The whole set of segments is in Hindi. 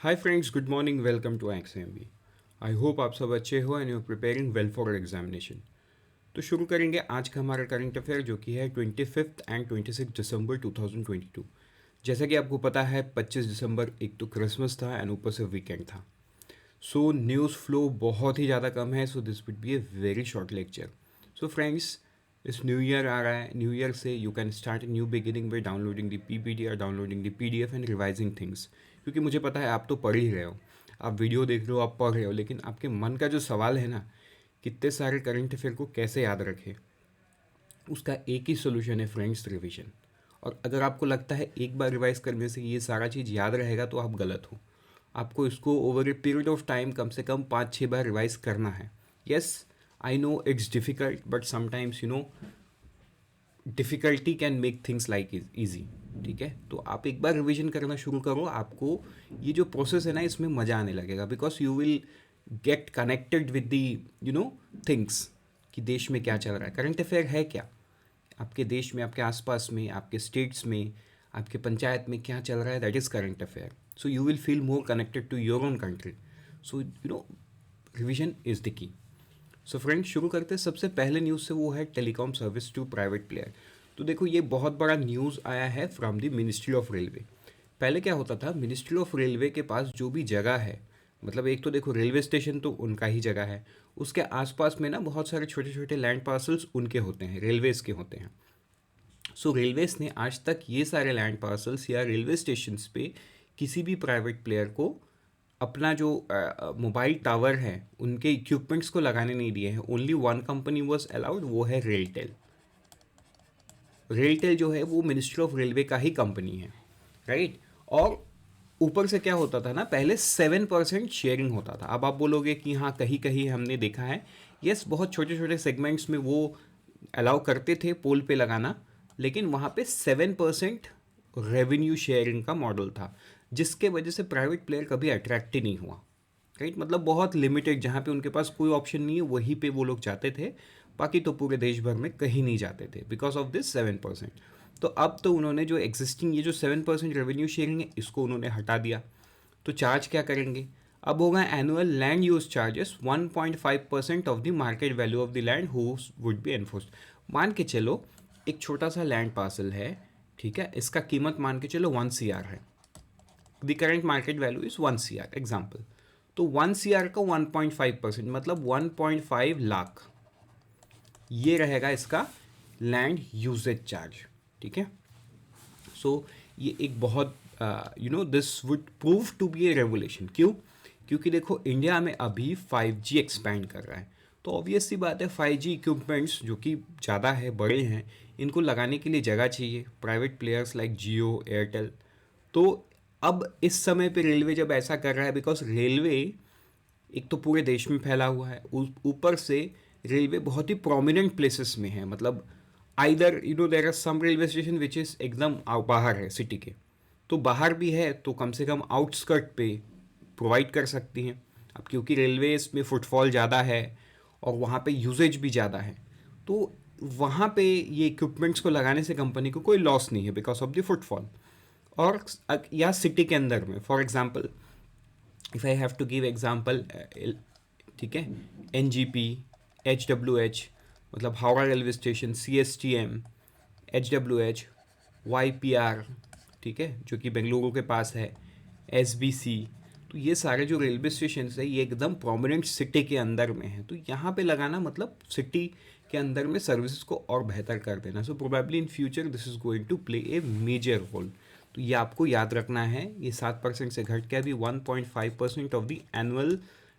Hi friends, good morning, welcome to XMB. I hope आप सब अच्छे हो and you preparing well for examination. तो शुरू करेंगे आज का हमारा करंट अफेयर जो कि है 25 एंड 26 दिसंबर 2022। जैसा कि आपको पता है 25 दिसंबर एक तो क्रिसमस था एंड ऊपर से वीकेंड था। सो न्यूज़ फ्लो बहुत ही ज़्यादा कम है, so this will be a very short lecture. So friends, इस न्यू ईयर आ रहा है। न्यू ईयर से you can start a new beginning by downloading the PPT और downloading the PDF and revising things. क्योंकि मुझे पता है आप तो पढ़ ही रहे हो, आप वीडियो देख रहे हो, आप पढ़ रहे हो, लेकिन आपके मन का जो सवाल है ना, कितने सारे करंट अफेयर को कैसे याद रखें, उसका एक ही सोल्यूशन है फ्रेंड्स, रिवीजन। और अगर आपको लगता है एक बार रिवाइज करने से ये सारा चीज़ याद रहेगा तो आप गलत हो। आपको इसको over a period of time कम से कम 5-6 बार रिवाइज करना है। Yes, I know it's difficult, but sometimes difficulty can make things like easy. ठीक है, तो आप एक बार रिवीजन करना शुरू करो, आपको ये जो प्रोसेस है ना, इसमें मज़ा आने लगेगा। Because you will get connected with the things कि देश में क्या चल रहा है, करंट अफेयर है क्या, आपके देश में, आपके आसपास में, आपके स्टेट्स में, आपके पंचायत में क्या चल रहा है, that is current affair. So you will feel more connected to your own country. So revision is the key. So friends, शुरू करते हैं सबसे पहले न्यूज़ से, वो है telecom service to private player. तो देखो, ये बहुत बड़ा न्यूज़ आया है from the ministry of railway. पहले क्या होता था, मिनिस्ट्री ऑफ रेलवे के पास जो भी जगह है, मतलब एक तो देखो रेलवे स्टेशन तो उनका ही जगह है, उसके आसपास में ना बहुत सारे छोटे छोटे लैंड पार्सल्स उनके होते हैं, रेलवेज़ के होते हैं। सो रेलवेज ने आज तक ये सारे लैंड पार्सल्स या रेलवे स्टेशन पे किसी भी प्राइवेट प्लेयर को अपना जो मोबाइल टावर है उनके इक्विपमेंट्स को लगाने नहीं दिए हैं। Only one company was allowed, वो है रेलटेल। रेलटेल जो है वो मिनिस्ट्री ऑफ रेलवे का ही कंपनी है, राइट। और ऊपर से क्या होता था ना, पहले 7% शेयरिंग होता था। अब आप बोलोगे कि हाँ, कहीं कहीं हमने देखा है। यस, बहुत छोटे छोटे सेगमेंट्स में वो अलाउ करते थे पोल पे लगाना, लेकिन वहाँ पे 7% रेवेन्यू शेयरिंग का मॉडल था, जिसके वजह से प्राइवेट प्लेयर कभी अट्रैक्ट ही नहीं हुआ, राइट। मतलब बहुत लिमिटेड, जहाँ पे उनके पास कोई ऑप्शन नहीं है वहीं पे वो लोग जाते थे, बाकी तो पूरे देश भर में कहीं नहीं जाते थे बिकॉज ऑफ दिस 7%। तो अब तो उन्होंने जो एग्जिस्टिंग ये जो 7% रेवेन्यू शेयरिंग है, इसको उन्होंने हटा दिया। तो चार्ज क्या करेंगे, अब होगा annual land use charges 1.5% of the market value of the land who would be enforced. मान के चलो एक छोटा सा लैंड पार्सल है, ठीक है, इसका कीमत मान के चलो 1 CR है। The current market value is 1 CR example. तो 1 CR का 1.5% मतलब 1.5 लाख, ये रहेगा इसका लैंड यूजेज चार्ज। ठीक है, सो ये एक बहुत this would prove to be a revolution. क्यों? क्योंकि देखो इंडिया में अभी 5G एक्सपैंड कर रहा है, तो ऑब्वियस सी बात है 5G इक्विपमेंट्स जो कि ज़्यादा है, बड़े हैं, इनको लगाने के लिए जगह चाहिए, प्राइवेट प्लेयर्स लाइक जियो, एयरटेल। तो अब इस समय पे रेलवे जब ऐसा कर रहा है, बिकॉज रेलवे एक तो पूरे देश में फैला हुआ है, ऊपर से रेलवे बहुत ही प्रोमिनेंट प्लेसेस में है। मतलब either there are some railway station which is एकदम बाहर है सिटी के, तो बाहर भी है तो कम से कम आउटस्कर्ट पे प्रोवाइड कर सकती हैं। अब क्योंकि रेलवेज में फुटफॉल ज़्यादा है और वहाँ पे यूजेज भी ज़्यादा है, तो वहाँ पे ये इक्विपमेंट्स को लगाने से कंपनी को कोई लॉस नहीं है बिकॉज ऑफ द फुटफॉल। और या सिटी के अंदर में, for example if I have to give example, ठीक है, NGP, HWH, मतलब Howrah railway station, CSTM, HWH, YPR, ठीक है, जो कि बेंगलुरु के पास है, SBC। तो ये सारे जो रेलवे स्टेशन है ये एकदम प्रोमिनेंट सिटी के अंदर में है, तो यहाँ पे लगाना मतलब सिटी के अंदर में सर्विसेज को और बेहतर कर देना। So probably in future this is going to play a major role. तो ये आपको याद रखना है, ये 7% से घट के अभी 1.5% of the annual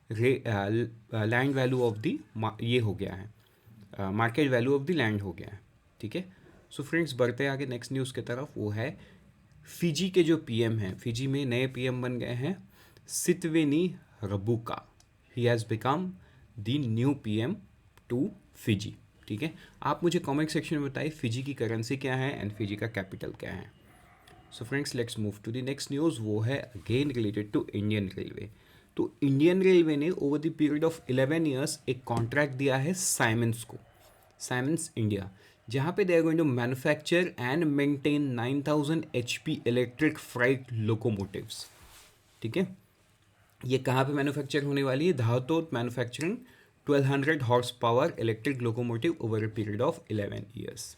land value of the ये हो गया है, market value of the land हो गया है। ठीक है, सो फ्रेंड्स बढ़ते आगे नेक्स्ट न्यूज़ की तरफ, वो है फिजी के जो PM हैं, फिजी में नए PM बन गए हैं Sitiveni Rabuka. He has become the new PM to Fiji. ठीक है, आप मुझे कमेंट सेक्शन में बताइए फिजी की करेंसी क्या है एंड फिजी का कैपिटल क्या है। So friends, let's move to the next news, वो है again related to Indian railway. तो इंडियन रेलवे ने over the period of 11 years एक कॉन्ट्रैक्ट दिया है साइमेंस को, साइमेंस इंडिया, जहाँ पे they are going to manufacture and maintain 9000 HP electric freight locomotives. ठीक है, ये कहाँ पे मैन्युफैक्चर होने वाली है? Dahod manufacturing 1200 horse power electric locomotive over a period of 11 years.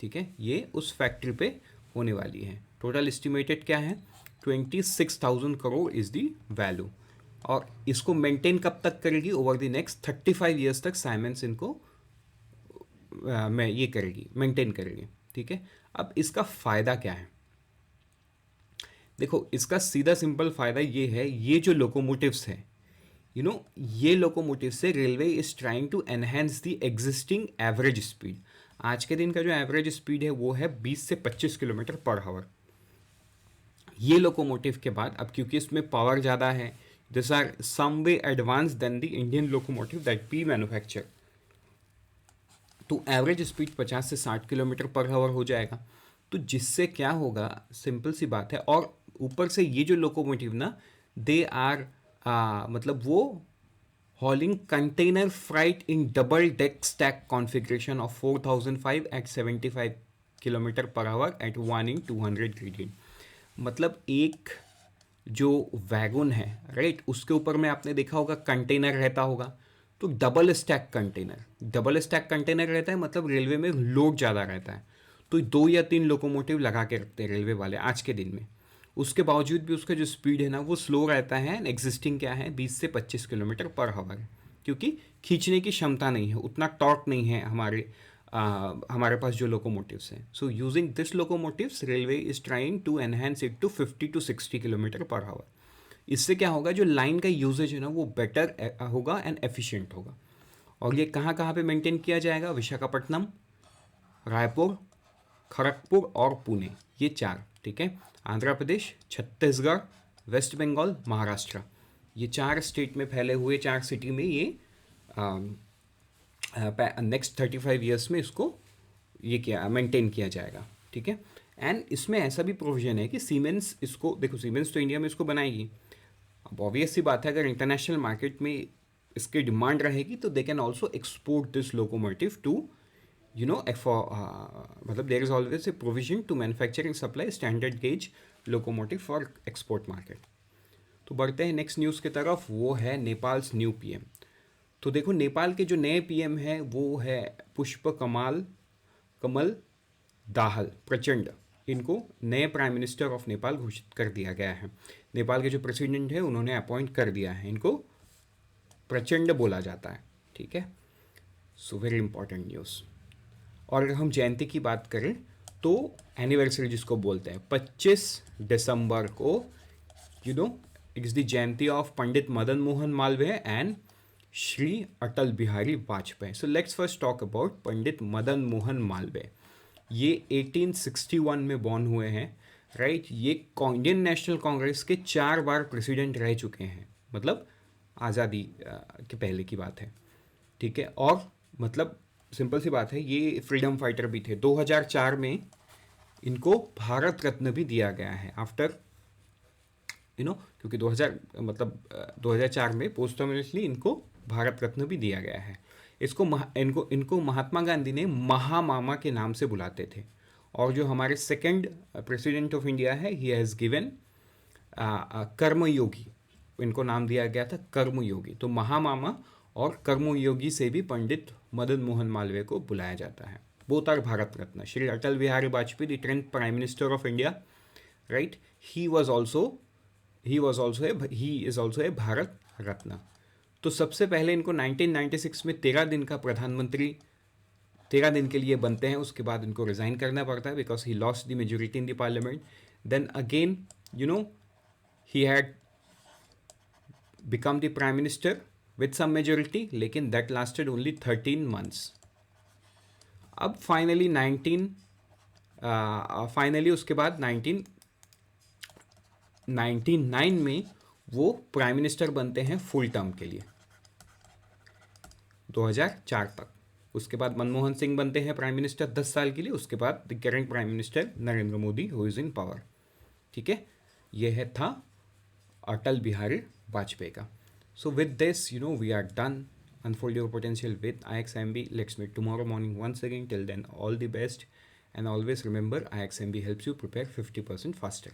ठीक है, ये उस फैक्ट्री पे होने वाली है। टोटल एस्टिमेटेड क्या है? 26,000 करोड़ इज़ दी वैल्यू। और इसको मेंटेन कब तक करेगी? ओवर द नेक्स्ट 35 ईयर्स तक साइमेंस इनको मैं ये करेगी, मेंटेन करेगी। ठीक है, अब इसका फ़ायदा क्या है? देखो, इसका सीधा सिंपल फ़ायदा ये है, ये जो लोकोमोटिव्स है, ये लोकोमोटिव से railway is trying to enhance the existing average speed. आज के दिन का जो एवरेज स्पीड है वो है 20 से 25 किलोमीटर पर आवर। ये लोकोमोटिव के बाद अब क्योंकि इसमें पावर ज़्यादा है, this are some way advance than the Indian locomotive that we manufacture, तो एवरेज स्पीड 50 से 60 किलोमीटर पर आवर हो जाएगा। तो जिससे क्या होगा, सिंपल सी बात है। और ऊपर से ये जो लोकोमोटिव ना, दे आर मतलब वो hauling container freight in double deck stack configuration of 4005 at 75 kilometre per hour at 1 in 200 gradient। मतलब एक जो वैगन है, राइट, उसके ऊपर में आपने देखा होगा कंटेनर रहता होगा। तो डबल स्टैक कंटेनर रहता है, मतलब रेलवे में लोड ज़्यादा रहता है। तो 2 या 3 लोकोमोटिव लगा के रखते हैं रेलवे वाले आज के दिन में। उसके बावजूद भी उसका जो स्पीड है ना वो स्लो रहता है। एग्जिस्टिंग क्या है? 20 से 25 किलोमीटर पर आवर, क्योंकि खींचने की क्षमता नहीं है, उतना टॉर्क नहीं है हमारे पास जो लोकोमोटिव्स हैं। So using this locomotives railway is trying to enhance it to 50 to 60 kilometre per hour. इससे क्या होगा, जो लाइन का यूजेज है ना वो बेटर होगा एंड एफिशिएंट होगा। और ये कहाँ कहाँ पे मेंटेन किया जाएगा? विशाखापट्टनम, रायपुर, खड़गपुर और पुणे, ये 4। ठीक है, आंध्र प्रदेश, छत्तीसगढ़, वेस्ट बंगाल, महाराष्ट्र, ये 4 स्टेट में फैले हुए 4 सिटी में ये नेक्स्ट 35 ईयर्स में इसको ये क्या मेंटेन किया जाएगा। ठीक है, एंड इसमें ऐसा भी प्रोविजन है कि सीमेंस इसको, देखो सीमेंस तो इंडिया में इसको बनाएगी। अब ऑब्वियस सी बात है, अगर इंटरनेशनल मार्केट में इसकी डिमांड रहेगी तो they can also export this locomotive to मतलब there is always a provision to manufacture and supply standard gauge locomotive for export market. तो बढ़ते हैं नेक्स्ट न्यूज़ की तरफ, वो है नेपाल्स न्यू पीएम। तो देखो, नेपाल के जो नए पीएम हैं वो है पुष्प कमल दाहाल प्रचंड। इनको नए प्राइम मिनिस्टर ऑफ नेपाल घोषित कर दिया गया है। नेपाल के जो प्रेसिडेंट हैं उन्होंने अपॉइंट कर दिया है, इनको प्रचंड बोला जाता है। ठीक है, सो वेरी इंपॉर्टेंट न्यूज़। और अगर हम जयंती की बात करें तो एनिवर्सरी जिसको बोलते हैं, 25 दिसंबर को it's the jayanti of Pandit Madan Mohan Malviya and Shri Atal Bihari Vajpayee. So let's first talk about Pandit Madan Mohan Malviya. ये 1861 में बॉर्न हुए हैं, राइट। ये इंडियन नेशनल कांग्रेस के 4 बार प्रेसिडेंट रह चुके हैं, मतलब आज़ादी के पहले की बात है। ठीक है, और मतलब सिंपल सी बात है, ये फ्रीडम फाइटर भी थे। 2004 में इनको भारत रत्न भी दिया गया है आफ्टर क्योंकि 2004 में पोस्टमसली इनको भारत रत्न भी दिया गया है। इनको महात्मा गांधी ने महामामा के नाम से बुलाते थे। और जो हमारे सेकंड प्रेसिडेंट ऑफ इंडिया है, ही हैज़ गिवन कर्मयोगी, इनको नाम दिया गया था कर्मयोगी। तो महामामा और कर्मयोगी से भी पंडित मदन मोहन मालवीय को बुलाया जाता है। Both are Bharat Ratna. Shri Atal Bihari Vajpayee, the 10th prime minister of India, right, he is also a Bharat Ratna. तो सबसे पहले इनको 1996 में 13 दिन का प्रधानमंत्री 13 दिन के लिए बनते हैं। उसके बाद इनको रिज़ाइन करना पड़ता है because he lost the majority in the parliament. Then again he had become the prime minister with some majority, लेकिन दैट लास्टेड ओनली 13 months। अब फाइनली उसके बाद 1999 में वो प्राइम मिनिस्टर बनते हैं फुल टर्म के लिए 2004 तक। उसके बाद मनमोहन सिंह बनते हैं प्राइम मिनिस्टर 10 साल के लिए। उसके बाद the current prime minister Narendra Modi who is in power. ठीक है, यह था अटल बिहारी वाजपेयी का। So with this, we are done. Unfold your potential with IXMB. Let's meet tomorrow morning once again. Till then, all the best. And always remember, IXMB helps you prepare 50% faster.